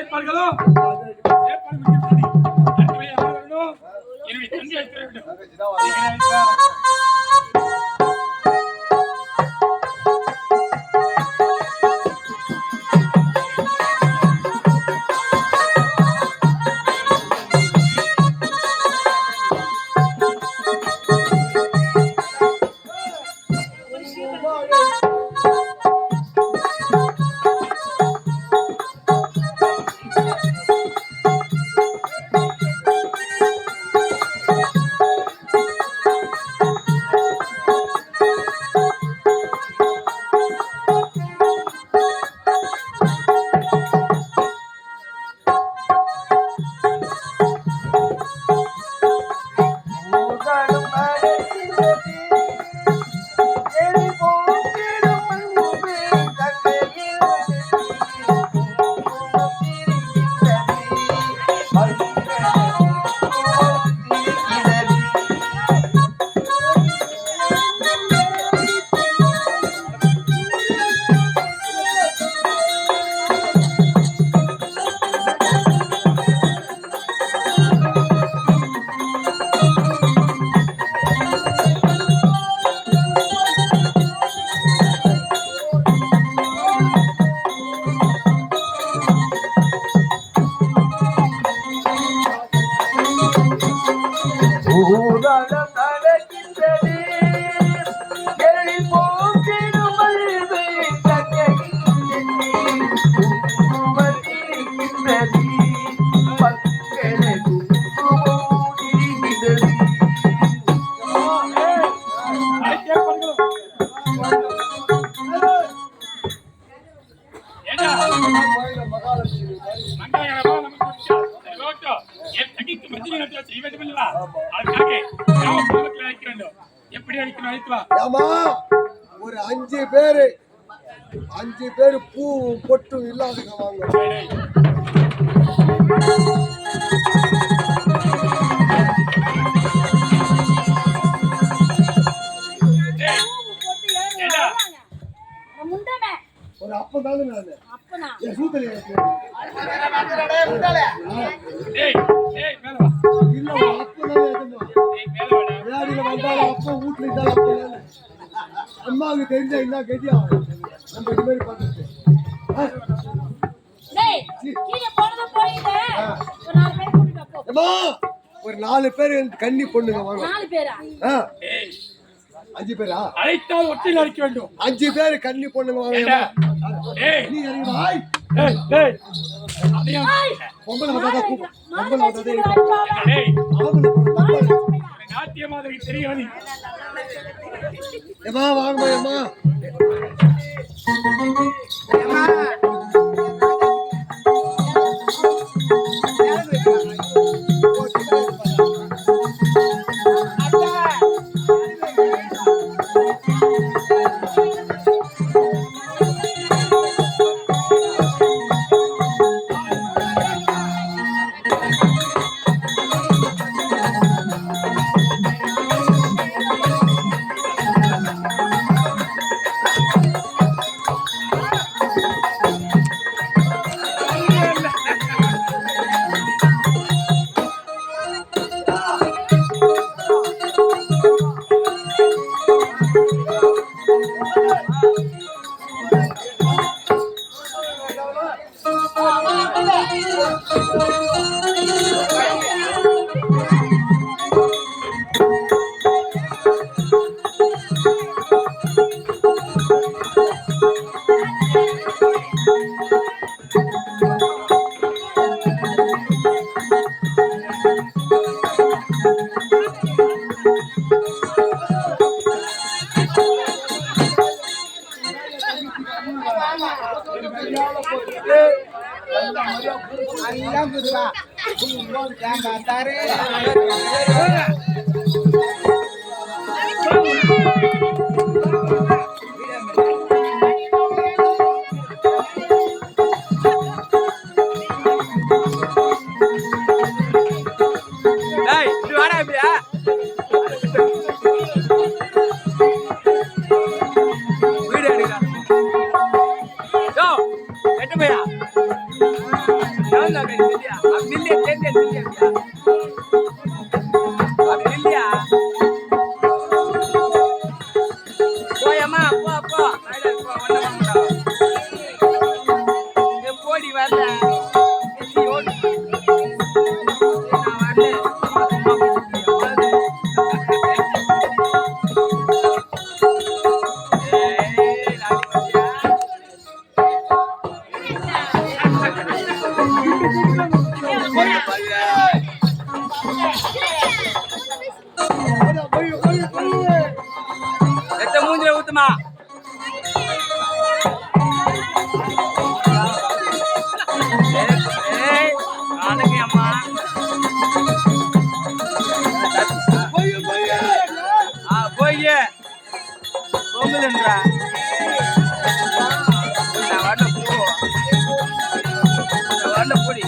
ஏற்பாடுகளோ என்னுடைய தந்தை அழைத்து வேண்டும். ஒரு 5 பேரு பூ பொட்டு இல்லாதவங்க வாங்க. ஒரு அப்பதாங்க நானு சூத்தலி அப்ப வீட்டுல இருந்தாலும் அம்மாவுக்கு தெரிஞ்சா என்ன கெட்டியா நம்ம இது மாதிரி பார்த்துட்டு ஒரு 4 பேர் கன்னி பொண்ணுங்க வாங்க. 5 பேரா அழைத்தால் ஒட்டில் அடிக்க வேண்டும். 5 பேர் கன்னி பொண்ணுங்க வாங்க. நாட்டிய மாதிரி தெரியாது. வாங்கம்மா வீடு எடுக்கிறான். போடி வரல மூஞ்சில ஊத்துமா அம்மா போய் பொங்கல்ன்றா வரல போடி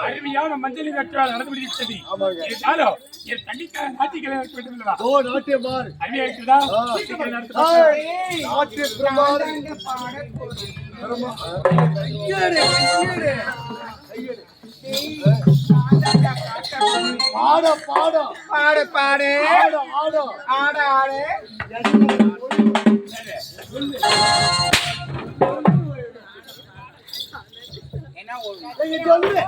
அருமையான மஞ்சள் கற்றால் நடந்து முடித்தது. இருந்தாலும் என் தண்ணிக்கார நாட்டிகளை வேண்டும். ஓ நாட்டியமார் அருமையா இருக்குதா? பாட பாட பாட பாடு ஆட ஆட ஆட ஆடு என்ன சொல்லு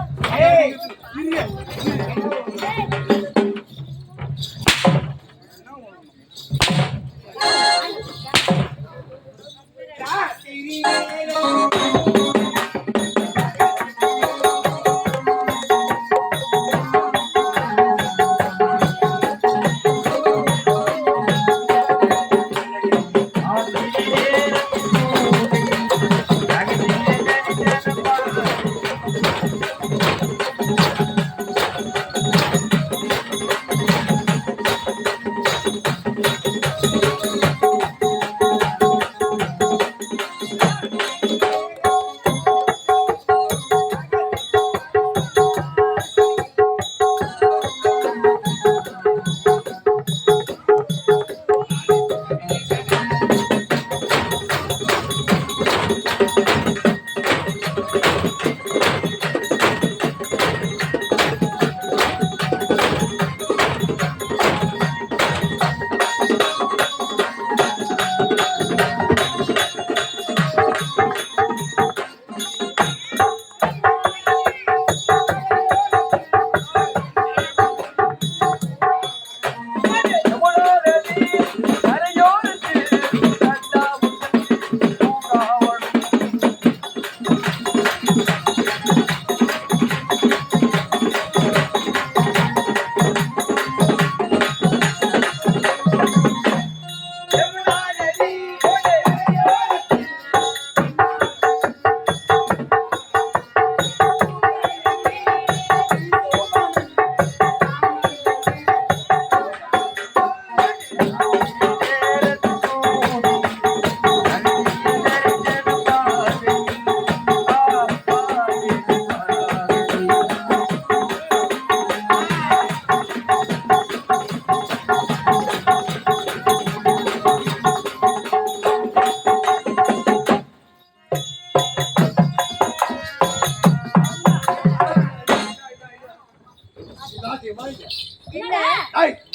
என்ன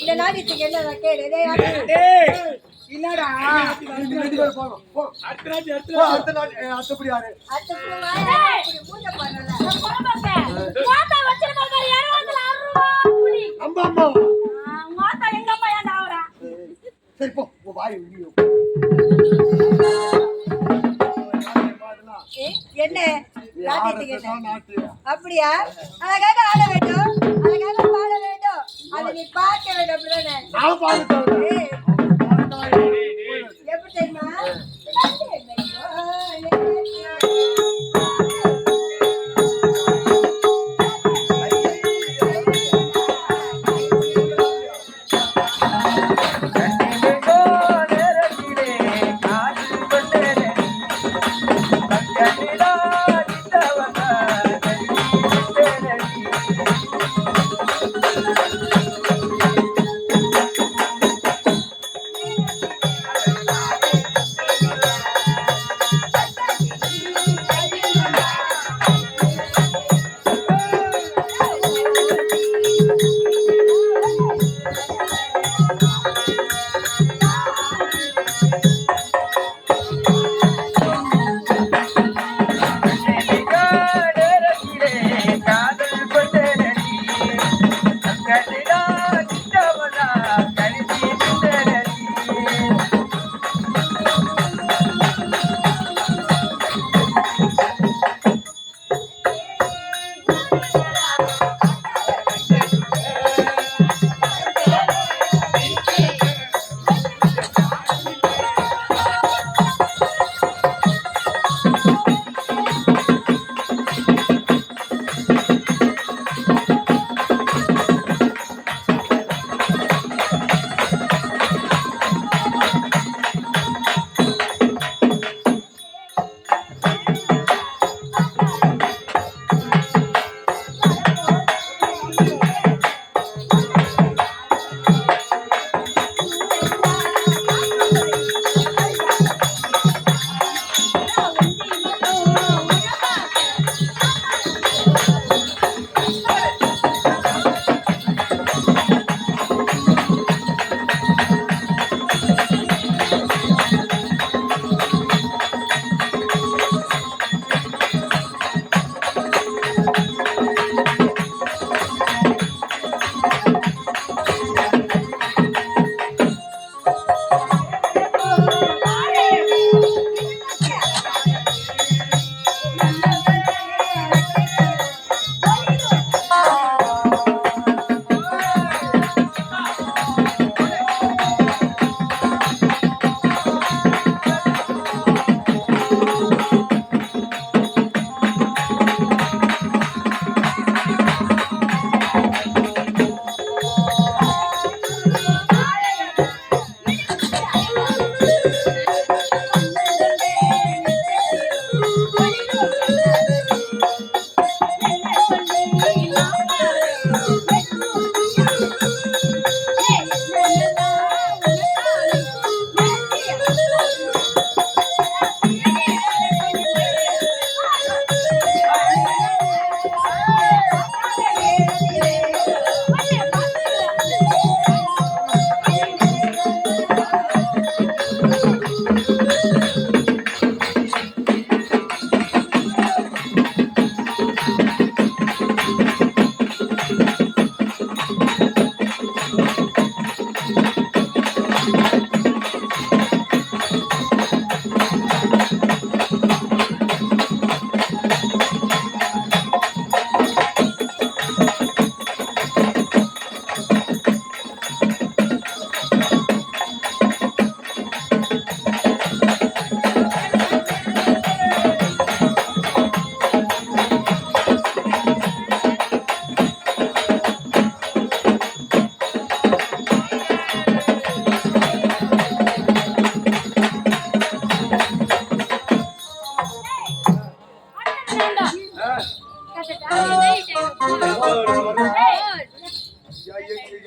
இந்த நாட்டியத்துக்கு என்ன கேடு டேய், என்னடா அடுத்தபடி யாரு அம்மா அம்மா சரி போ வாய் என்ன நாட்டியத்துக்கு என்ன அப்படியா அழகாக ஆட வேண்டும் அழகாக பாட வேண்டும் அதை நீ பார்க்க வேண்டும் அப்படிதானே எப்படி தெரியுமா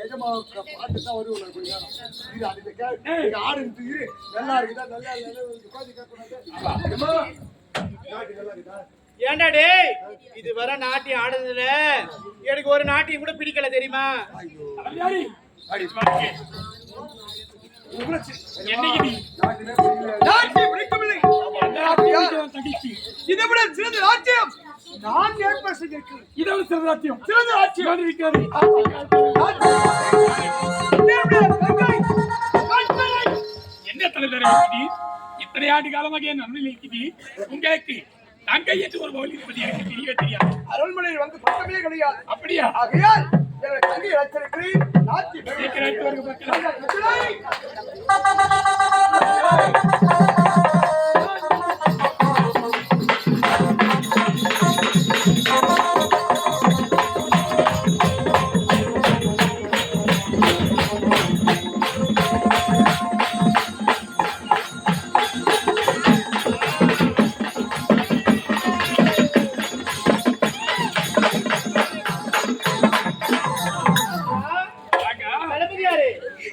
எஜமா பாட்டு தான் வருவோம் கொஞ்ச நேரம். இது அதுக்கு கேட்க ஆடு இரு நல்லா இருக்குதா நல்லா இல்லை உட்காந்து கேட்கக்கூடாது. நல்லா இருக்குதா? ஏண்டா டேய், இது வர நாட்டியம் ஆடுறதுல எனக்கு ஒரு நாட்டியம் கூட பிடிக்கல தெரியுமா? அடி என்னைக்கு நீ நாட்டியம் பிடிக்கவில்லை. தகிச்சு இதை விட சிறந்த நாட்டியம் நான் ஏற்பாடு செய்திருக்கிறேன். இதை விட சிறந்த நாட்டியம் சிறந்த நாட்டியம் இருக்கிறது. என்ன தலைவர் இத்தனை ஆண்டு காலமாக என் நன்மை இருக்கிறது. உங்களுக்கு தங்கை என்று ஒரு பவுல் இருப்பது எனக்கு தெரியவே தெரியாது. அரண்மனையில் வந்து பக்கமே கிடையாது. அப்படியா? ஆகையால் என்னுடைய தங்கை வச்சிருக்கிறேன். நாட்டியம் சீக்கிரம்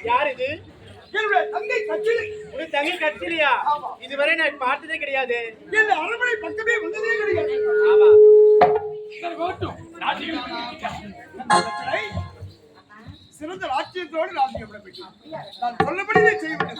யார் இது? என்னுடைய தங்கை கட்சியில் உன் தங்கை கட்சிலையா? இதுவரை நான் பார்த்ததே கிடையாது. இந்த அரண்மனை பக்கமே வந்ததே கிடையாது. ஆமா, சிறந்த ராஜ்யத்தோடு ராஜ்யம் நான் சொல்லபடி செய்வேன்.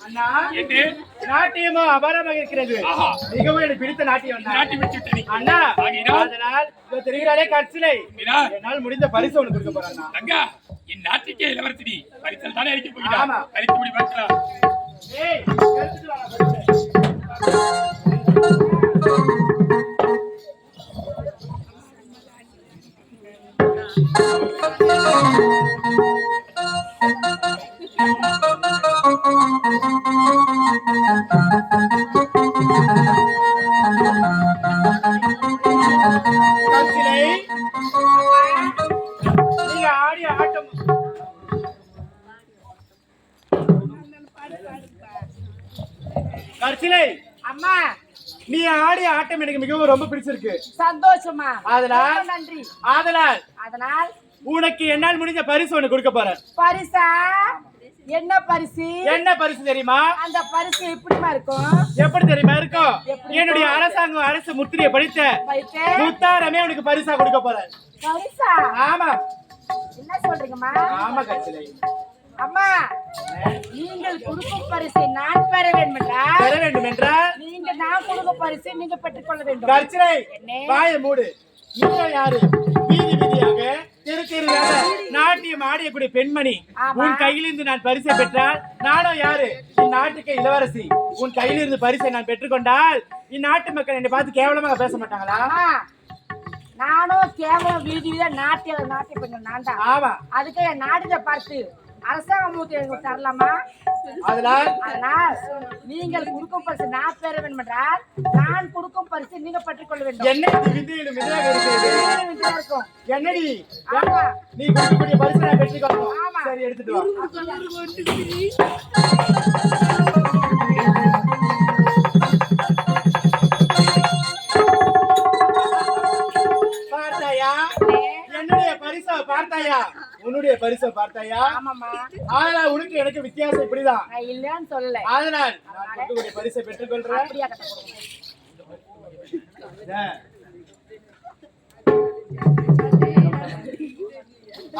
அண்ணா என்ன நாட்டியமும் அபாரமாக இருக்கிறது. ஆஹா. மிகவும் எனக்கு பிடித்த நாட்டியம் தான். நாட்டி வச்சு விட்டேன். அண்ணா ஆகையினால் அதனால் இதோ தெரிகிறாரே கற்சிலை மீனா, என்னால் முடிந்த பரிசு ஒன்று கொடுக்க போறேன். தங்கா என் நாட்டுக்கே இளவரசி பரிசல் தானே அடிக்க போகிறா. ஆமா. பரிசு முடி பார்க்கலாம். ஏய் எடுத்துட்டு வா பரிசு. கற்சிலை நீங்க ஆடிய ஆட்டம் கற்சிலை அம்மா நீ ஆடிய ஆட்டம் எனக்கு மிகவும் ரொம்ப பிடிச்சிருக்கு. சந்தோஷமா அதனால் ரொம்ப நன்றி. அதனால் அதனால் உனக்கு என்னால் முடிஞ்ச பரிசு ஒன்று கொடுக்க போறேன். பரிசா என்ன பரிசு? என்ன பரிசு தெரியுமா? அந்த பரிசு எப்படிமா இருக்கும்? எப்படி தெரியுமா இருக்கும்? என்னுடைய அரசாங்கம் அரசு முத்திரையை படித்த பரிசு முத்தாரமே உனக்கு பரிசா கொடுக்க போறேன். பரிசா ஆமா என்ன சொல்றீங்கம்மா? ஆமா கற்சிலை. அம்மா நீங்கள் கொடுக்கும் பரிசை நான் பெற வேண்டும் என்றால் பெற வேண்டும் என்றால் நீங்க நான் கொடுக்கும் பரிசை நீங்க பெற்றுக்கொள்ள வேண்டும். கற்சிலை என்ன? வாயை மூடு. நீங்க யாரு? வீதி வீதியாக தெரு தெருவாக நாட்டியம் ஆடியக்கூடிய பெண்மணி. ஆமா. உன் கையிலிருந்து நான் பரிசை பெற்றால் நானும் யாரு? இந்நாட்டுக்கு இளவரசி. உன் கையிலிருந்து பரிசை நான் பெற்றுக்கொண்டால் இந்நாட்டு மக்கள் என்னை பார்த்து கேவலமாக பேச மாட்டாங்களா? அம்மா நானும் கேவலம் வீதியில நாட்டிய கொஞ்சம் நான் தான். ஆமா. அதுக்கு என் நாட்டிய பார்த்து அரசாங்க மூத்தி எனக்கு தரலாமா? அதனால் அதனால் நீங்கள் கொடுக்கும் பரிசு நான் பெற வேண்டும் என்றால் நான் கொடுக்கும் பரிசு நீங்க பெற்றுக்கொள்ள வேண்டும். என்ன இது விந்தையிலும் விதையாக இருக்கிறது? வித்தியா இருக்கும். என்னடி ஆமா. நீ கொடுக்கக்கூடிய பரிசு நான் பெற்றுக்கொள்ளணும். ஆமா. சரி எடுத்துட்டு வா. பார்த்தாயா? என்னுடைய பரிசை பார்த்தாயா? உன்னுடைய பரிசை பார்த்தாயா? ஆமாம்மா. ஆனா உனக்கு எனக்கு வித்தியாசம் இப்படிதான். நான் இல்லைன்னு சொல்லல. அதனால் நான் கொடுக்கக்கூடிய பரிசை பெற்றுக்கொள்றேன். அப்படியா கட்ட கொடுங்க.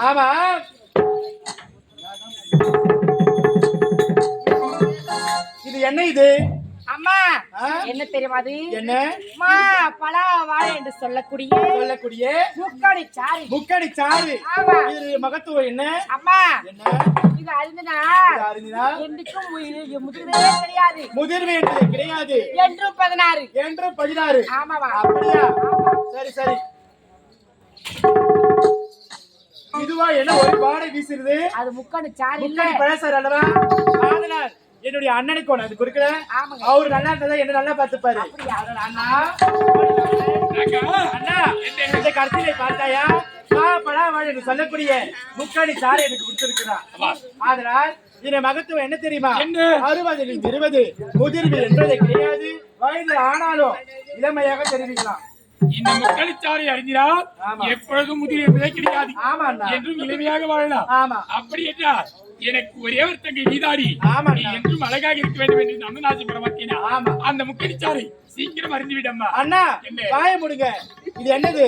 ஆமா இது என்ன இது? அம்மா ஆ? என்ன தெரியுமா அது? என்ன அம்மா பலா வாழை என்று சொல்லக்கூடிய சொல்லக்கூடிய முக்கடி சாரி. முக்கடி சாறு. ஆமா. இது மகத்துவம் என்ன? அம்மா என்ன இது அறிந்தனா இது அறிந்தா? என்றுக்கும் முதிர்வே கிடையாது. முதிர்வு என்பது கிடையாது. என்றும் 16. என்றும் 16. ஆமாவா? அப்படியா? ஆமா. சரி சரி. இதுவா என்ன ஒரு பாடை வீசுறது? அது முக்கடி சாரி இல்ல. முக்கடி பழசார் அல்லவா? அதனால் என்னுடைய அண்ணனுக்கு ஒண்ணு அது கொடுக்கல. ஆமாங்க. அவரு நல்லா இருந்தா என்ன நல்லா பார்த்துப்பாரு. அப்படியா? அண்ணா தங்கா, அண்ணா இந்த கருத்தினை பார்த்தாயா? பலா வாழை என்று சொல்லக்கூடிய முக்கடி சாறு எனக்கு கொடுத்திருக்கிறான். அதனால் இதன் மகத்துவம் என்ன தெரியுமா? என்ன? 60 20 முதிர்வு என்பது கிடையாது. வயது ஆனாலும் இளமையாக தெரிவிக்கலாம். இந்த முக்களிச்சாரை அறிஞ்சினால் ஆமா. எப்பொழுதும் முதிர் என்பதே கிடையாது. ஆமா அண்ணா. என்றும் இளமையாக வாழலாம். ஆமா. அப்படி என்றால் எனக்கு ஒரே ஒரு தங்கை நீதாடி. ஆமா. நீ என்றும் அழகாக இருக்க வேண்டும் என்று நான் ஆசைப்பட மாட்டேனா? ஆமா. அந்த முக்களிச்சாரை சீக்கிரம் அறிந்து விடம்மா. அண்ணா என்ன? வாய முடுங்க. இது என்னது?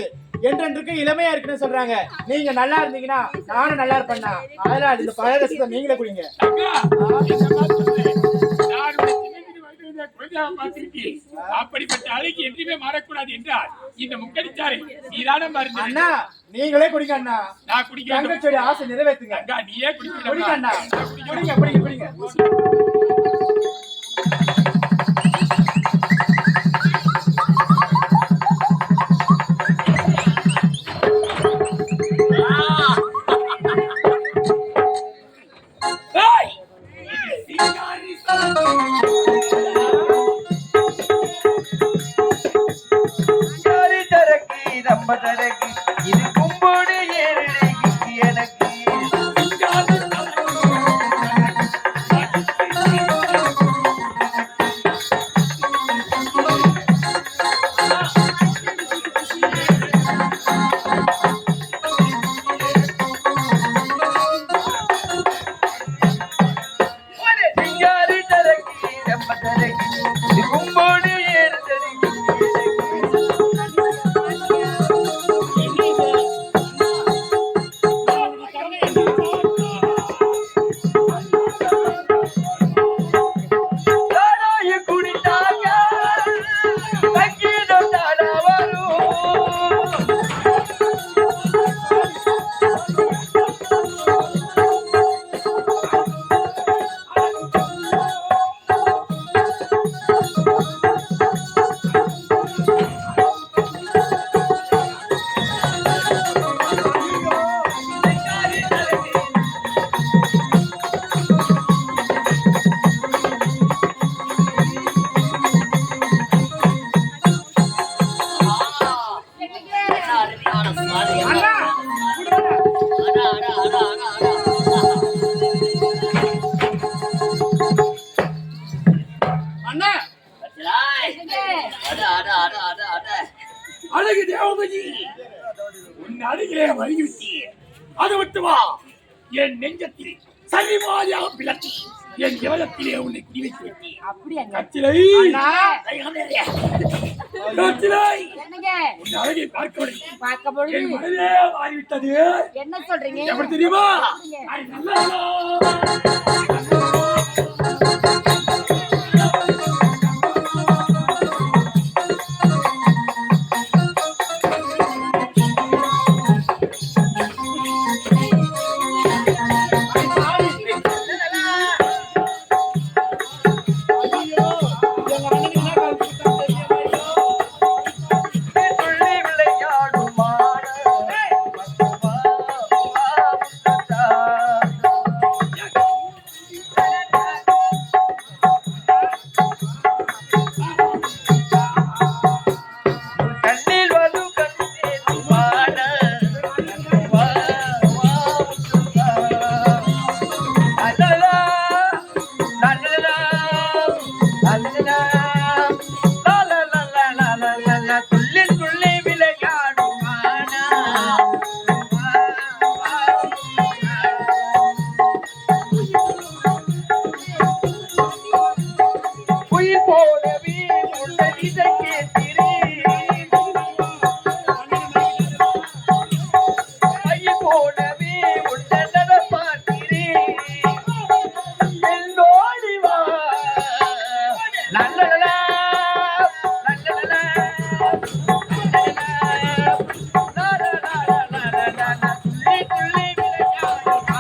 என்றென்றுக்கு இளமையா இருக்குன்னு சொல்றாங்க. நீங்க நல்லா இருந்தீங்கன்னா நானும் நல்லா இருப்பேன்னா. அதனால இந்த பழரசத்தை நீங்களே குடிங்க. தங்கா, என்னம்மா சொல்றேன்? நான் உன்னை சின்னஞ்சிறு வயதிலிருந்தே குழந்தையாக பார்த்திருக்கேன். அப்படிப்பட்ட அழகு என்றுமே மாறக்கூடாது என்றால் இந்த முக்களிச்சாரை நீதான மருந்து. அண்ணா நீங்களே குடிங்க அண்ணா. நான் குடிக்க வேண்டும். தங்கச்சோடி ஆசை நிறைவேற்றுங்க. தங்கா, நீயே குடிங்க குடிக்க அண்ணா. குடிங்க குடிங்க குடிங்க. இது கும்போடு ஏழு எனக்கு சிங்காரி தரக்கி ரொம்ப அண்ணா அழகு தேவமதி உன் அருகிலே வருகிவிட்டி அது மட்டுமா என் நெஞ்சத்தில் சரிமாதியாக பிளத்தி என் இதயத்திலே உன்னை குடி வைத்து விட்டேன். அப்படியா கச்சிலை அண்ணா கச்சிலை என்னங்க உன் அழகை பார்க்கவில்லை பார்க்க பொழுது என் மனதே மாறிவிட்டது. என்ன சொல்றீங்க? எப்படி தெரியுமா? ஐ, நல்லா துள்ளி விளையாடும் கண்ணில் வது கண்ணே வாட துள்ளி துள்ளி விளையாடும் உயிர் போலவே உள்ள இதை கேட்கிறேன் ஐய போலவே உள்ள பார்க்கிறேன் என்னோடி வா நல்லலா நல்லலா துள்ளி துள்ளி விளையாடும்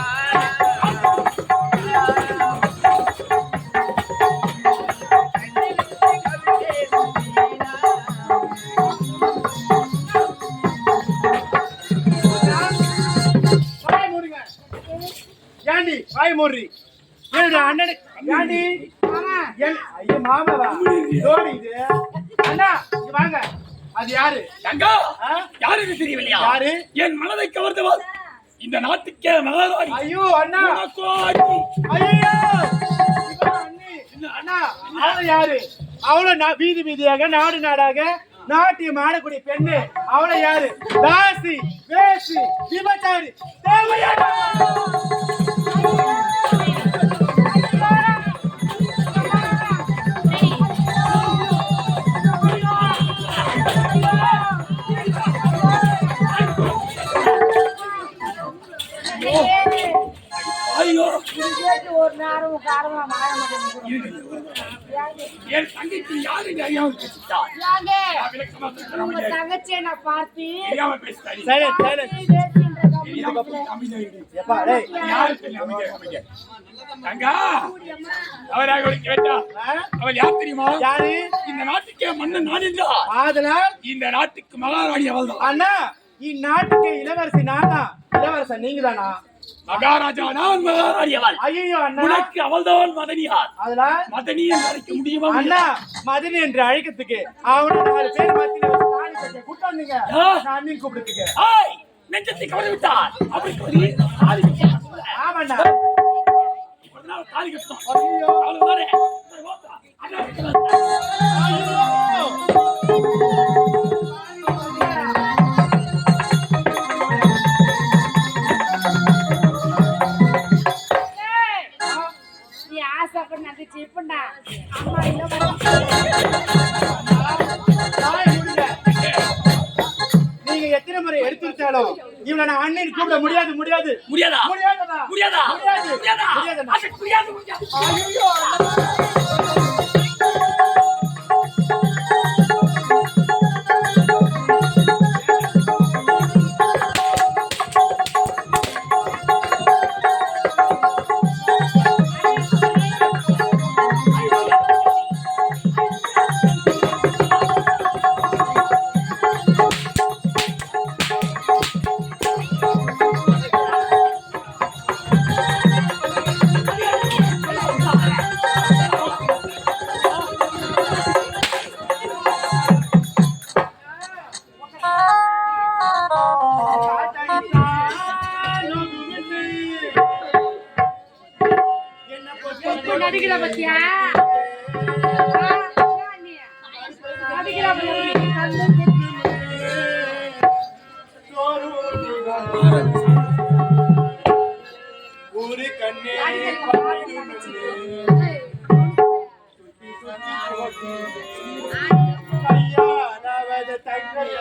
வாய் மூடுங்க. ஏண்டி வாய் மூடுறி? என்னுடைய அண்ணனுக்கு ஏண்டி? ஐயோ மாமாவா? ஜோடி இது. அண்ணா இங்க வாங்க. அது யாரு? தங்கா ஆ? யாருக்கு தெரியவில்லையா? யாரு? என் மனதை கவர்ந்தவர் இந்த நாட்டுக்கே மகாராணி ஐயோ அண்ணா உனக்காரி. ஐயோ அண்ணா அவளை யாரு? அவளை வீதி வீதியாக நாடு நாடாக நாட்டியம் ஆடக்கூடிய பெண்ணு அவளை யாரு? தாசி வேசி விபச்சாரி தேவையான ஐயோ ஒரு நேரம் காரணமா மாற மாட்டேங்குது. என் தங்கைக்கு யாரு அறியாமல் பேசிட்டார்? யாங்க விளக்கமா சொல்ல உங்க முடியாது. தங்கச்சியை நான் பார்த்து தெரியாம பேசிட்டாரு. சைலண்ட் சைலண்ட் தெரியாம அமைதியாயிரு. எப்பா டேய் யாரு தெரியும் அமைதியா? தங்கா அவராக ஒரு கேட்டா அவள் யார் தெரியுமா? யாரு? இந்த நாட்டுக்கே மன்னன் நான் என்றார். ஆதலால் இந்த நாட்டுக்கு மகாராணி அவள் தான். அண்ணா இந்நாட்டுக்கு இளவரசி நானா? இளவரசன் நீங்க தானா? மகாராஜா நான் மகாராணி அவள். ஐயோ அண்ணா உனக்கு அவள்தான் மதனியார். அதனால் மதனி என்று அழைக்க முடியுமா? அண்ணா மதினி என்று அழைக்கிறதுக்கு அவனை 4 பேர் மத்தியில வச்சு தாலி கட்ட கூட்டம் வந்தீங்க. நான் அண்ணின் கூப்பிடுறதுக்கு. ஆய் நெஞ்சத்தை கவர்ந்து விட்டார். அப்படி சொல்லி தாலி கட்டலாம். ஆமாண்ணா. ஒரு நாள் தாலி கட்டணும். ஐயோ அவ்வளவுதானே? சரி, ஓகே. அண்ணா கட்டலாம். நீ ஆசைப்பட்டு நடிச்சு இப்பண்டா அம்மா இல்ல நீங்க எத்தனை முறை எடுத்துருச்சாலும் இவனை நான் அண்ணன் கூப்பிட முடியாது முடியாது முடியாதா? முடியாதா முடியாதா? முடியாது முடியாதா? முடியாதுண்ணா. அது முடியாது, முடியாது. ஐயோ நடிக்கிற பத்தியா ஒரு கண்ணே ஐயாவது தங்கைய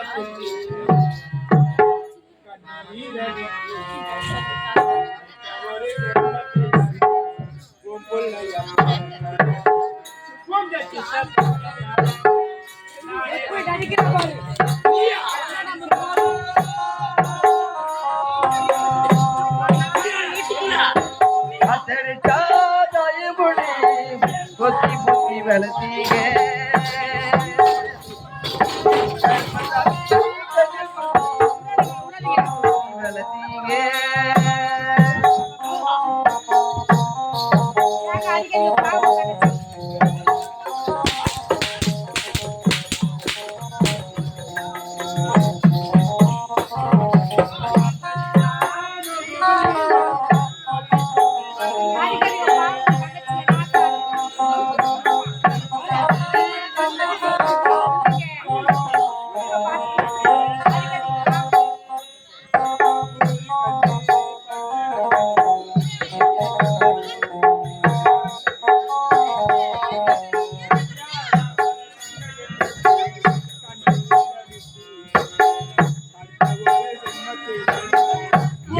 புத்தி புத்தி வளர்த்தீங்க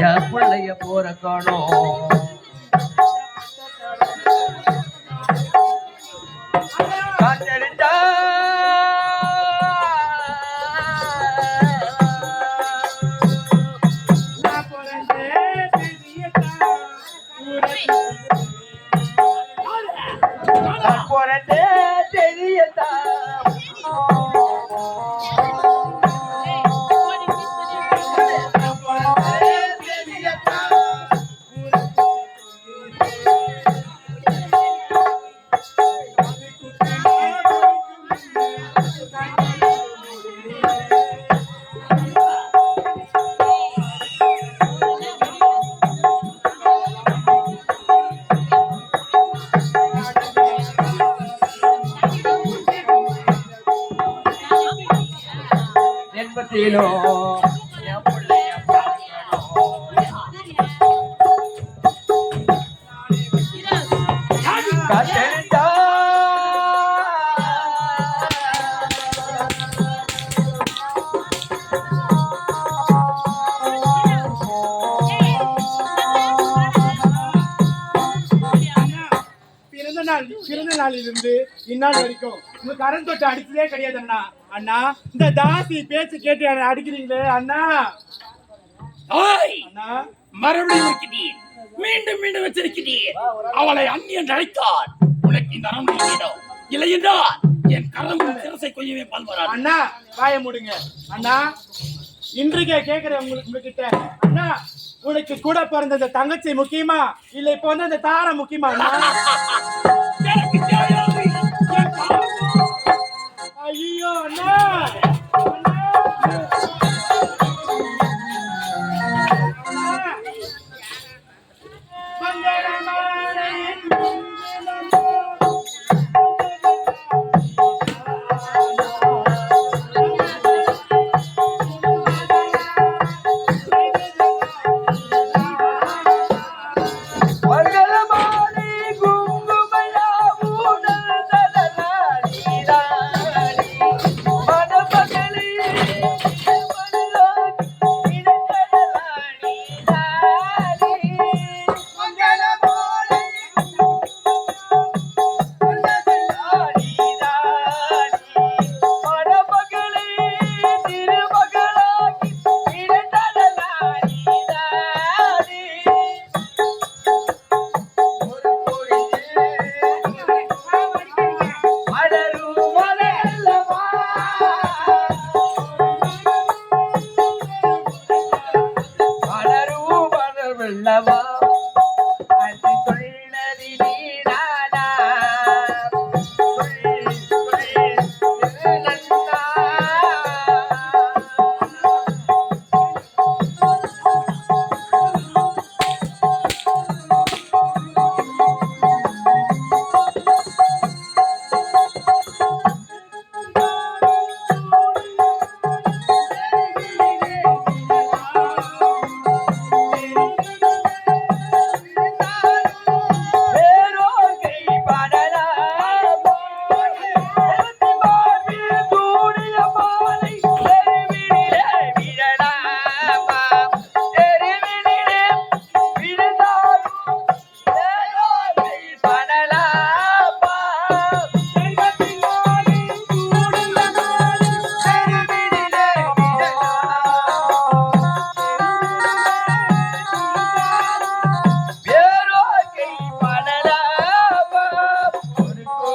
என் பிள்ளைய போற காணோம் காத்தடிச்சா போறதே தெரியதா என்பதிலோ என் பிள்ளைய காத்தடிச்சா பிறந்த நாளிலிருந்து இந்நாள் வரைக்கும் உங்க கரண் தொட்டு அடிச்சதே கிடையாது அண்ணா. அண்ணா இந்த தாசி பேச்சு கேட்டு அடிக்கிறீங்களே அண்ணா. அண்ணா மறுபடியும் இருக்கிறீர், மீண்டும் மீண்டும் வச்சிருக்கிறீர். அவளை அந்நியன் அழைத்தார், உனக்கு இந்த அரண்மனை வேணும். இல்லை என்றால் என் கரம் சிரசை கொய்யவே பால்வரா. அண்ணா வாய மூடுங்க அண்ணா. இன்றைக்கே கேட்கிறேன் உங்ககிட்ட அண்ணா, உனக்கு கூட பிறந்த இந்த தங்கச்சி முக்கியமா இல்ல இப்ப வந்து இந்த தாரம் முக்கியமா அண்ணா? ஐயோ அண்ணா மங்களமாலை குங்குமயா ஊட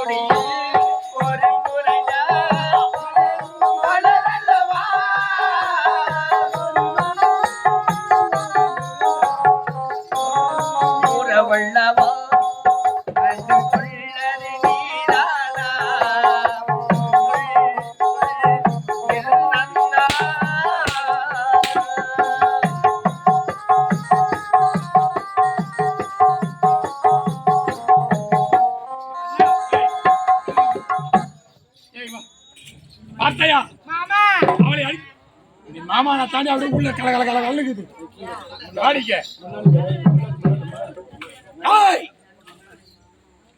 ஒரு முறைதான் மனதல்லவா உறவல்லவா அன்று சொல்லது நீதானா என் அண்ணா ஏய், வா. பார்த்தாயா மாமா அவளை அடி நீ மாமா நான் தாண்டி அப்படியே உள்ள கல கல கல கலக்குது வாடிக்க ஏய்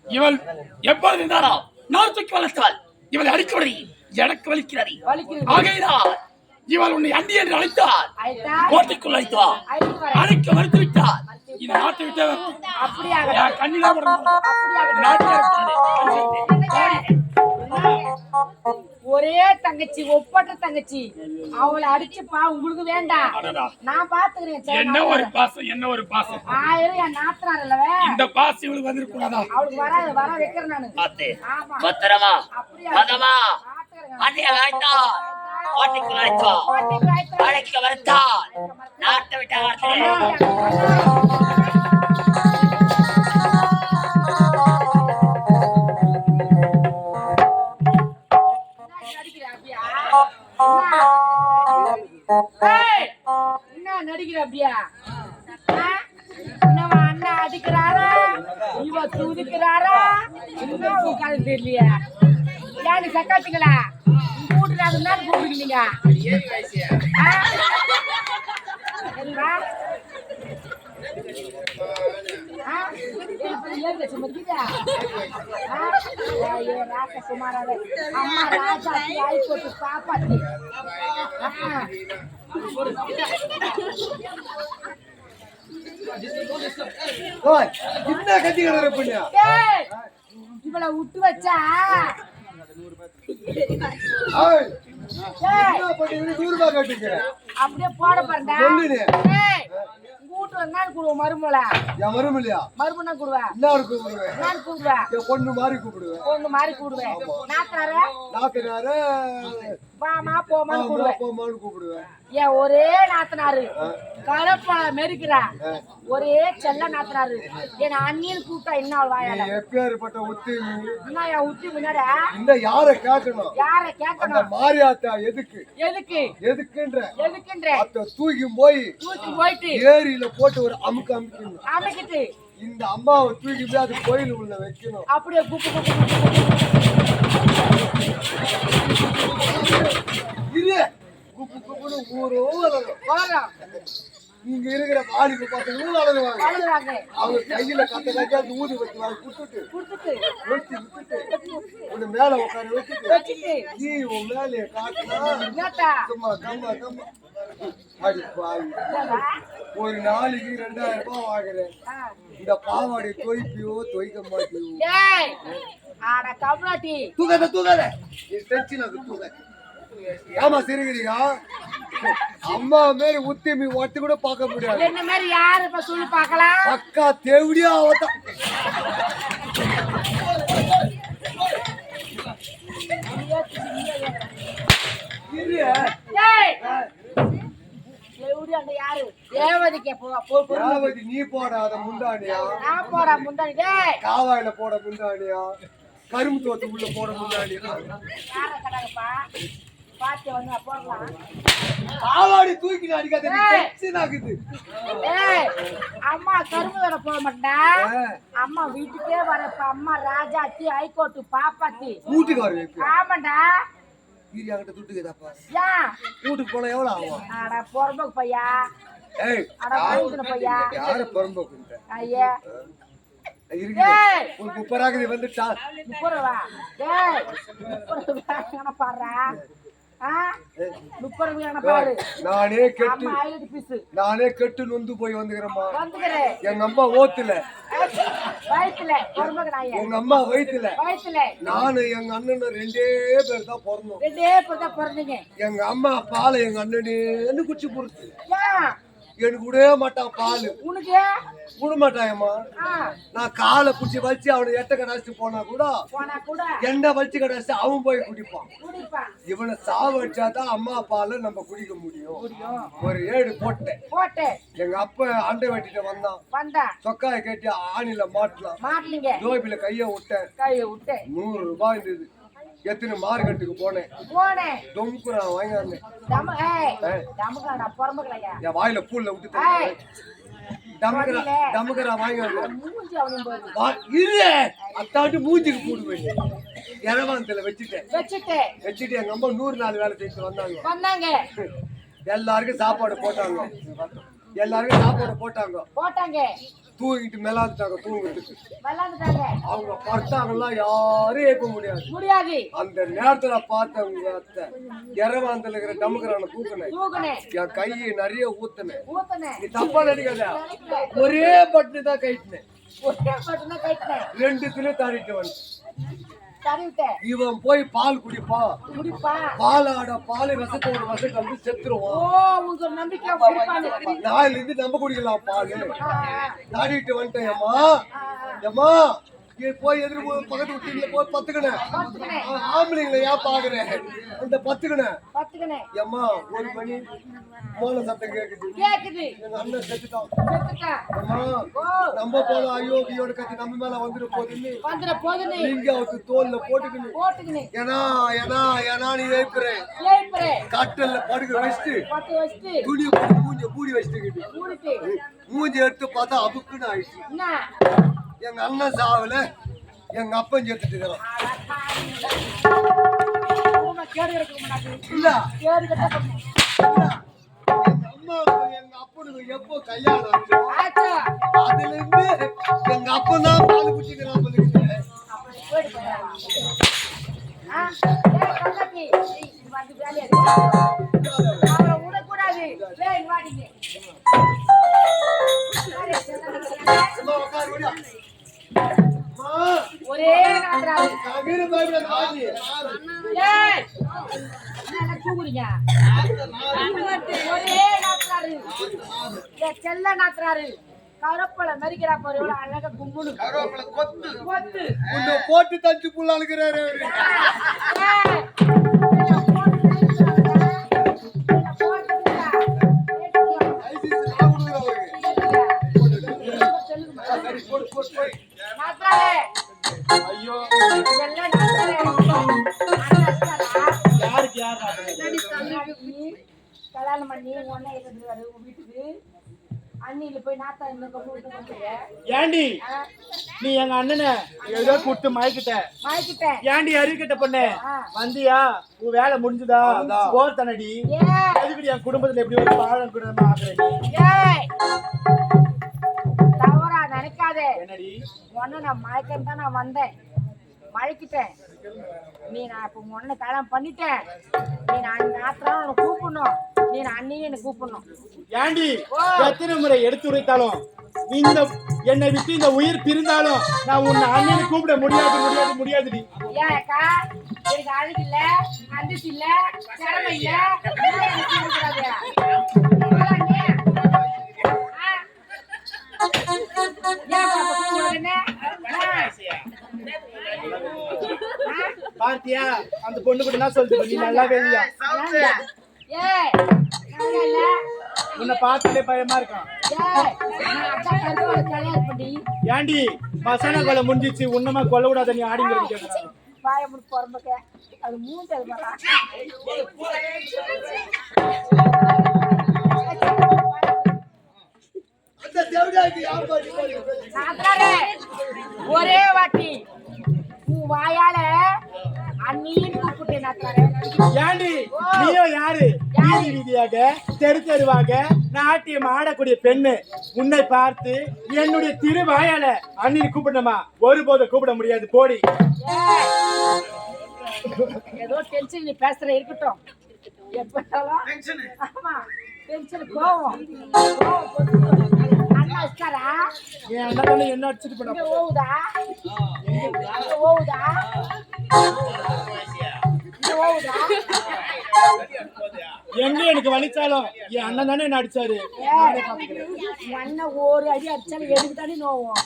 இவள் எப்பொழுது இருந்தாரா நான் தூக்கி வளர்த்தாள் இவளை அடிக்கடி எனக்கு வலிக்கிறது வலிக்குது. ஆகையினால் இவள் உன்னை அண்டி என்று அழைத்தாள் ஆயிட்டா கோட்டைக்குள் அழைத்தாள் அழைத்து வரேன். அழைக்க மறுத்து விட்டாள் இந்த நாட்டை விட்டு அப்படியாக என் கண்ணிலா ஒரே தங்கச்சி ஒப்பற்ற தங்கச்சி அவளை அடிச்சுப்பா உங்களுக்கு வேண்டாம் நான் பாத்துக்கிறேன் சரி, என்ன ஒரு பாசம் என்ன ஒரு பாசம் ஆயிரம் என் நாத்தனார் இல்லவே இந்த பாசம் இவளுக்கு வந்திருக்கூடாதா அவளுக்கு வர வைக்கிறேன் நானு பாத்து ஆமா பத்திரமா அப்படியா பதமா பாத்துக்கிறேன். அண்ணிய அழைத்தா கோட்டைக்குள் அழைத்தா கோட்டைக்கு அழைத்து வரேன். அழைக்க வருத்தால் நாட்டை விட்டு அழைத்தேன் என்ன நடிக்கிற அப்படியா என்னவா அண்ணா அடிக்கிறாரா இவ துதிக்கிறாரா என்ன கதை தெரியலையா ஏன்னு சக்காத்துங்களா கூட்டுல அது மேல கூப்பிடுங்க சரிங்களா அம்மா ராஜாத்தி ஆயிப்போட்டு பாப்பாத்தி ஓய், என்ன கத்தி கதற பண்ணியா இவளை விட்டு வச்சா ஏய், ஏய், என்ன பண்ணி 100 ரூபாய் கட்டுங்க அப்படியே போட பாருடா சொல்லுனே. ஏய், கூட்டு வந்தா கூடுவோம் மருமலை என் வரும் இல்லையா மருமனா கூடுவேன் எல்லாரும் கூப்பிடுவேன் நான் கூடுவேன் என் பொண்ணு மாதிரி கூப்பிடுவேன் பொண்ணு மாதிரி கூடுவேன் நாத்தனார நாத்தனார வாமா போமான்னு கூடுவேன் போமான்னு கூப்பிடுவேன் ஏன் ஒரே நாத்தனாரு கலப்பழ மெருக்கிறா ஒரே செல்ல நாத்தனாரு என் அண்ணியன் கூப்பிட்டா என்ன அவள் வாயால எப்பேற்பட்ட உத்தி என்ன என் உத்தி முன்னாடி இந்த யார கேட்கணும் யார அந்த கேட்கணும் மாரியாத்தா எதுக்கு எதுக்கு எதுக்குன்ற எதுக்குன்ற அத்த தூக்கி போய் தூக்கி போயிட்டு ஏரியில போட்டு ஒரு அமுக்கு அமுக்கணும் அமைக்கிட்டு இந்த அம்மாவை தூக்கி போய் அது கோயில் உள்ள வைக்கணும் அப்படியே குப்பு குப்பு இரு குப்பு குப்புன்னு ஊரும் வளரும் வளரும் இங்க இருக்கிற பாடிக்கு பார்த்தவங்களும் வளருவாங்க வளருவாங்க அவங்க கையில கத்த ஊதி வச்சுவாங்க கொடுத்துட்டு கொடுத்துட்டு வெட்டி விட்டுட்டு உன்னை மேல உட்கார வச்சுட்டு வச்சுட்டு நீ உன் மேலே காட்டினா என்னத்தா சும்மா கம்மா கம்மா அடி பாவி என்னடா? ஒரு நாளைக்கு 2000 ரூபாய் வாங்குறேன் ஆ. இந்த பாவாடை தொய்ப்பியோ தொய்க்க மாட்டியோ ஏய் ஆட கம்லாட்டி தூக்காத என் டென்ஷன் அது தூக்காத ஏமா சிரிக்கிறீங்க அம்மா மாரி உத்திமி ஒட்டு கூட பார்க்க முடியாது என்ன மாதிரி யாரு இப்ப சொல்லி பார்க்கலாம் அக்கா தேவடியா அவத்தா இரு ஏய் எப்படி அங்க யாரு தேவதிக்கு யாவதி நீ போடாத முண்டானியா நான் போட முந்தானி டேய் காவாயில போட முண்டானியா கரும்பு தோத்து உள்ள போட முண்டானியா யார கடாங்கப்பா பாத்து வந்து போடலாம் காவாடி தூக்கி அடிக்காத ஏய். டென்ஷன் ஆகுது ஏய் அம்மா கரும்பு வர போக மாட்டா அம்மா வீட்டுக்கே வரப்ப அம்மா ராஜாத்தி ஹைகோர்ட்டு பாப்பாத்தி வீட்டுக்கு வருவேன் ஆமாண்டா இது என்கிட்ட துட்டுக்குதாப்பா ஏன் வீட்டுக்கு போனா எவ்வளவு ஆகும் அட பொறம்போக்கு பையா ஏய் அட வாங்கிக்கணும் பையா யார பரம்போக்குன்ற ஐயா இருக்கு ஏய் ஒரு குப்பராகதி வந்துட்டா 30 ரூபா டேய் 30 ரூபா பாடுறா ஆ 30 ரூபா பாடு நானே கெட்டு அம்மா ஐலட் பீஸ் நானே கெட்டு நொந்து போய் வந்துக்கிறேம்மா வந்துக்கிறேன் எங்க அம்மா ஓத்துல வயித்துல பொறம்போக்கு நாயே எங்க அம்மா வயித்துல வயித்துல நானு எங்க அண்ணன் 2 பேர் தான் பிறந்தோம் ரெண்டே பேர் தான் பிறந்தீங்க எங்க அம்மா பாலை எங்க அண்ணனேன்னு குச்சி பொறுத்து ஏன் எனக்கு விடவே மாட்டான் பால் உனக்கு விட மாட்டாயம்மா. ஆ, நான் காலை பிடிச்சி வச்சு அவனை எட்ட கடாச்சிட்டு போனா கூட போனா கூட என்ன வச்சு கடாச்சு அவன் போய் குடிப்பான். குடிப்பான். இவனை சாவடிச்சாதான் அம்மா பால் நம்ம குடிக்க முடியும். ஒரு ஏடு போட்டேன். போட்டு எங்க அப்ப அண்டை வெட்டிட்டு வந்தான். வந்தா சொக்காய கட்டி ஆணில மாட்டலாம். மாட்டலீங்க. ஜோபில கைய விட்டேன். கையை விட்டு 100 ரூபாய் இருந்தது. எத்தனை மார்க்கெட்டுக்கு போனேன். போனேன். தொங்குறான் வாங்கி வந்தேன். டமுக்கா பொறம்புக்கலையா என் வாயில பூல்ல விட்டு டமுக்கரா வாங்கி வந்தேன். மூஞ்சி அவனும் போகுது. இல்ல அத்தாட்டு மூஞ்சிக்கு போடுவேன். இரவாந்தல வச்சுட்டு எங்க அம்மா 100 நாள் வேலை செஞ்சு வந்தாங்க. எல்லாருக்கும் சாப்பாடு போட்டாங்க. தூங்கிட்டு மேலாந்துட்டாங்க. தூங்கிட்டு அவங்க படுத்தாங்கலாம் யாரும் ஏற்க முடியாது. அந்த நேரத்துல பார்த்தவங்க அத்தை இரவாந்தல இருக்கிற டமுக்கரான தூக்குனேன். என் கையை நிறைய ஊத்துனேன். நீ தப்பா நினைக்காத. ஒரே பட்டு தான் கைட்டினேன். 2 கிலோ தாடிட்டு வந்து இவன் போய் பால் குடிப்பா. பாலாட பால் விஷத்தோட விஷம் கலந்து செத்துருவான். நாளில இருந்து நம்ம குடிக்கலாம் பால். தாடிட்டு வந்துட்டேன். ஏமா போய் எதிர்ப்பு பக்கத்து வீட்டுல போய் பத்துக்கினேன். ஆம்பளைங்களை ஏன் பாக்குறேன் அந்த பத்துக்கினேன். ஏமா 1 மணி போன சத்தம் கேக்குது. எங்க அண்ணன் செத்துட்டான். நம்ம போல அயோக்கியோட கத்தி நம்ம மேல வந்துட போதுன்னு நீங்க அவருக்கு தோல்ல போட்டுக்கணும். ஏன்னா நீ ஏய்ப்புறேன் கட்டல்ல படுக்க வச்சுட்டு துணி மூஞ்ச மூடி வச்சுட்டு மூஞ்சி எடுத்து பார்த்தா அபுக்குன்னு ஆயிடுச்சு. எங்க அண்ணன் சாவல எங்க அப்பன் செத்துட்டு இருக்கிறான். எங்க அப்பனுக்கு எப்போ கல்யாணம் ஆச்சு அதுல இருந்து எங்க அப்பன் தான் பால் குடிக்கிறான். ஒரே செல்ல நாத்துறாரு கருப்பல மறிக்கிறா பாரு எவ்வளவு அழகா கும்புடு போட்டு தச்சு புள்ள அழுகிறாரு. ஐயோ கல்யாணம் பண்ணி ஒன்னே இருந்துவாரு வீட்டுக்கு அண்ணில போய் நாத்தா ஏண்டி நீ எங்க அண்ணனை ஏதோ கூட்டு மயக்கிட்ட ஏண்டி அறிவிக்கிட்ட பொண்ணு வந்தியா உன் வேலை முடிஞ்சுதா போர் தனடி எதுக்கடி என் குடும்பத்துல எப்படி ஒரு பாழம் குடும்பமா ஆகுறேன். தவறா நினைக்காதே. என்னடி ஒன்னு நான் மயக்கம் தான் நான் வந்தேன் மழைக்கிட்டேன். நீ நான் இப்ப உடனே கல்யாணம் பண்ணிட்டேன். நீ நான் நாத்திரம் கூப்பிடணும். நீ அண்ணியும் என்ன கூப்பிடணும். ஏண்டி எத்தனை முறை எடுத்து உரைத்தாலும் இந்த என்னை விட்டு இந்த உயிர் பிரிந்தாலும் நான் உன்னை அண்ணனை கூப்பிட முடியாதுடி. ஏன் அக்கா எனக்கு அழகு இல்ல அந்தஸ்து இல்ல திறமை இல்ல பார்த்தியா அந்த பொண்ணு கூட என்ன சொல்லுது நீ நல்லாவே இல்லையா? உன்னை பார்த்தாலே பயமா இருக்கான். ஏண்டி பசங்க கொலை முடிஞ்சிச்சு உன்னமா கொல்ல விடாத நீ ஆடிங்க பாயமுடி பொறம்பக்க அது மூஞ்சல் வரா ஒரே வாட்டி உன் வாயால அண்ணின்னு கூப்பிட்டேன். ஏண்டி நீயும் யாரு வீதி வீதியாக தெருவாக நாட்டியம் ஆடக்கூடிய பெண்ணு உன்னை பார்த்து என்னுடைய திருவாயால அண்ணின்னு கூப்பிடணுமா? ஒருபோதும் கூப்பிட முடியாது போடி. ஏதோ டென்ஷன் நீ பேசுற இருக்கட்டும். எப்பட்டாலும் ஆமா டென்ஷன் கோவம் அண்ணா வச்சாரா என் அண்ணா என்ன அடிச்சுட்டு போன ஓவுதா ஓவுதா எங்க எனக்கு வலிச்சாலும் என் அண்ணன் தானே என்ன அடிச்சாரு. நானே பாத்துக்கிறேன். உங்க அண்ணன் ஒரு அடி அடிச்சாலும் எனக்கு தானே நோவும்.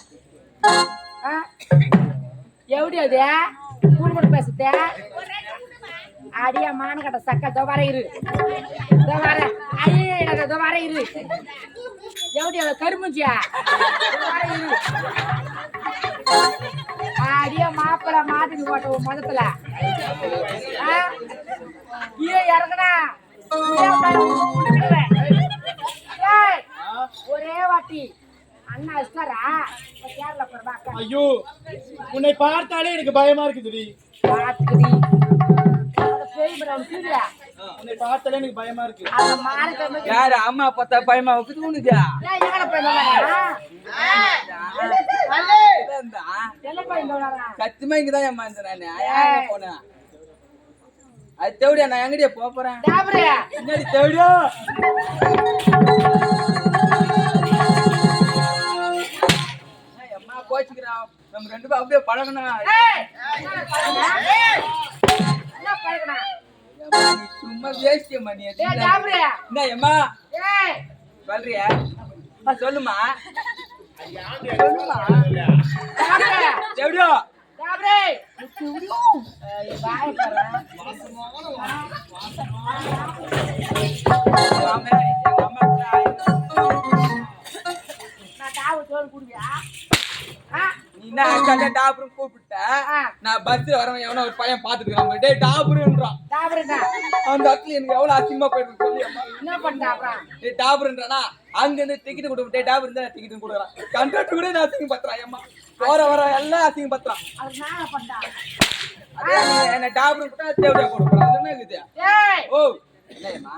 எப்படி அது கூட பேசுத அடியா மான கட்ட சக்க தோவார இரு தோவார ஐயே தோவார இரு எப்படி அவ கருமுஞ்சியா இரு அடியா மாப்பிள மாட்டுக்கு போட்ட மதத்துல இறங்கனா ஒரே வாட்டி அண்ணா இஷ்டாரா கேரளா போறதா. ஐயோ உன்னை பார்த்தாலே எனக்கு பயமா இருக்குது. பாத்துக்குடி பேய் படம் கீழ உன்னை பார்த்தாலே எனக்கு பயமா இருக்கு. அந்த மார்க்க யாரு அம்மா பார்த்தா பயமா இருக்குது உனக்கு? ஏய் எங்கட போறடா எல்ல போறடா சத்தியமா இங்கதான் அம்மா நானு யாரா போனா அது தேவடியா நான் எங்கடியா போறேன் டாபரே என்னடி தேவடியா அம்மா கோச்சிக்கிறான் நம்ம ரெண்டு பேரும் அப்படியே பழகணும். என்ன பழகனா நீ சும்மா வேஸ்டியம்மா நீ ஏய் டாபரே என்ன அம்மா ஏய் சொல்றியா சொல்லுமா சொல்லுமா டாபரே தேவடியா டாபரே சுடியோ பாய் கர அம்மா கூட நான் டாவு தோல் குடியா நீ என்ன அக்கா டாபுரு கூப்பிட்ட நான் பஸ்ல வரவன் எவனோ ஒரு பையன் பாத்துட்டு இருக்கான் டேய் டாபுருன்றான். டாபரேடா அந்த இடத்துல எனக்கு எவ்வளவு அசிங்கமா போயிருக்கு சொல்லி அம்மா. என்ன பண்ணா அப்புறம் டேய் டாபுருன்றானா அங்க இருந்து டிக்கெட் கொடுத்து டேய் டாபுரு இருந்தா டிக்கெட் கொடுக்குறான். கண்டக்டர் கூட நான் அசிங்கம் பத்துறான் அம்மா. போற வர எல்லாம் அசிங்கம் பத்துறான். அது நான் பண்ணா அதே என்ன டாபுரு கூட தேவடியா கொடுக்குறான். அது என்ன இருக்குது? ஏய் ஓ என்னம்மா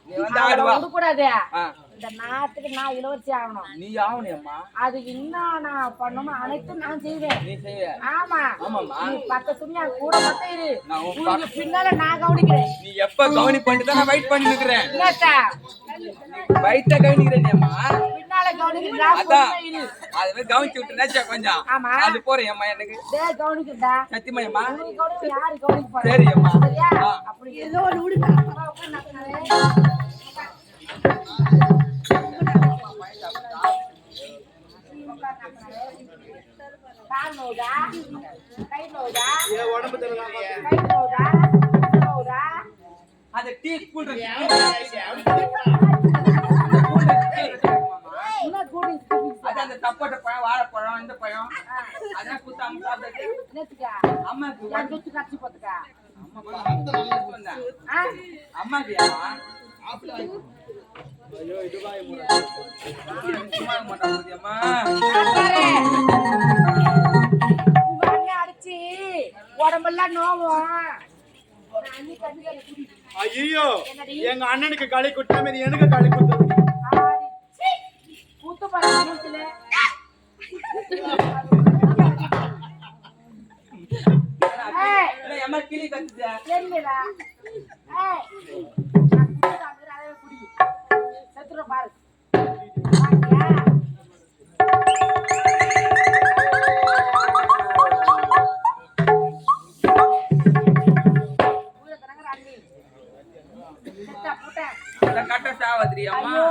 நீ வந்து ஆடுவா கூடாது. ஆ இந்த நாட்டுக்கு நான் இளவரசி ஆகணும். நீ ஆவணியம்மா அதுக்கு இன்னும் நான் பண்ணணுமோ அனைத்தும் நான் செய்வேன். நீ செய்ய ஆமா ஆமாம்மா நீ பத்த சும்மா கூட மட்டும் இரு. நான் உன் உனக்கு பின்னால நான் கவனிக்கிறேன். நீ எப்ப கவனி பண்ணிட்டு தான் நான் வெயிட் பண்ணி நிக்கிறேன். என்னத்தா வயிற்ற கவனிக்கிறேன் அம்மா. பின்னால கவனிக்கிறேன் நான் அதான் பொறுமையா இரு. அது மாதிரி கவனிச்சு விட்டுனாச்சா கொஞ்சம் ஆமா. அது போறேன் அம்மா எனக்கு டேய் கவனிக்கிறடா. சத்தியமா அம்மா நீ கவனிக்க யாரு கவனிக்க போறா? சரி அம்மா. சரியா? ஆ. அப்படி ஏதோ ஒரு விடுங்க. கால் நோவுதா? கை நோவுதா? என் உடம்பு தெரியலாம். கை நோவுதா? நோவுதா? அந்த டீ கூல் ட்ரிங்க்ஸ் என்ன கூடி அது அந்த சப்போட்டா பழம் வாழைப்பழம் இந்த பழம் அதான் குத்து அம்மா சாப்பிட்டு என்னத்துக்கா? அம்மாக்கு என் சொத்து கட்சி போத்துக்கா? அம்மாக்கு ஐயோ இதுவாய் அம்மா பாரு. உங்க அண்ணன் அடிச்சு உடம்பெல்லாம் நோவும். அண்ணி கண்ணுல குடி. ஐயோ எங்க அண்ணனுக்கு களி குடுத்த மாதிரி எனக்கு களி கொடுத்தது. ஆடிச்சி. கூத்து பாரு மூஞ்சில. ஏய் இல்லை அம்மா கிளி கத்துச்சா தெரியலடா. ஏய் நான் குடி அதவே குடி. செத்துற பாரு. பாத்தியா? ஊர கனங்கற அண்ணி. செத்தா புட்ட. கட்ட சாவத்ரி அம்மா ஐயோ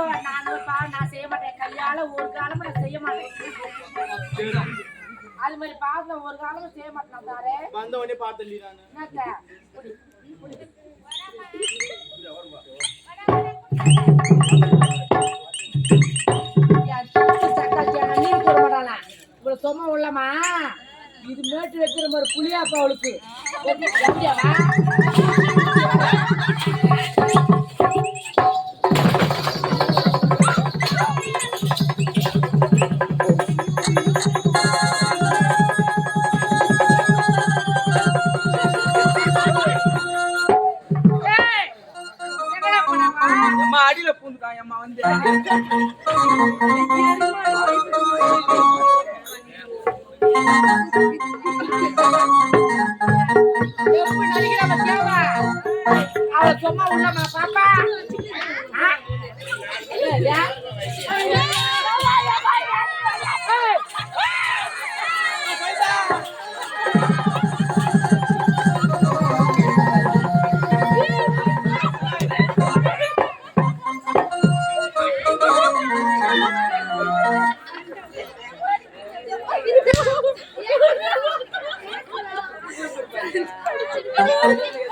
நான் செய்ய மாட்டேன். கையால ஒரு காலமும் நான் செய்ய மாட்டேன். அது மாதிரி பாவத்துல ஒரு காலமும் செய்ய மாட்டேன் தாரே. வந்த உடனே பார்த்தேன் நானு. என்னத்த? குடி. குடி. நீர் போட மாட்டானா இவ்வளவு சொம்ம உள்ளமா இது மேட்டு வைக்கிற மாதிரி புளியாப்பா அவளுக்கு எப்படியாவா அம்மா அடியில பூந்துட்டான் அம்மா வந்து எப்படி நடிக்கிற பத்தியாவா அவளை சும்மா உள்ளமா பாப்பா அடிச்சு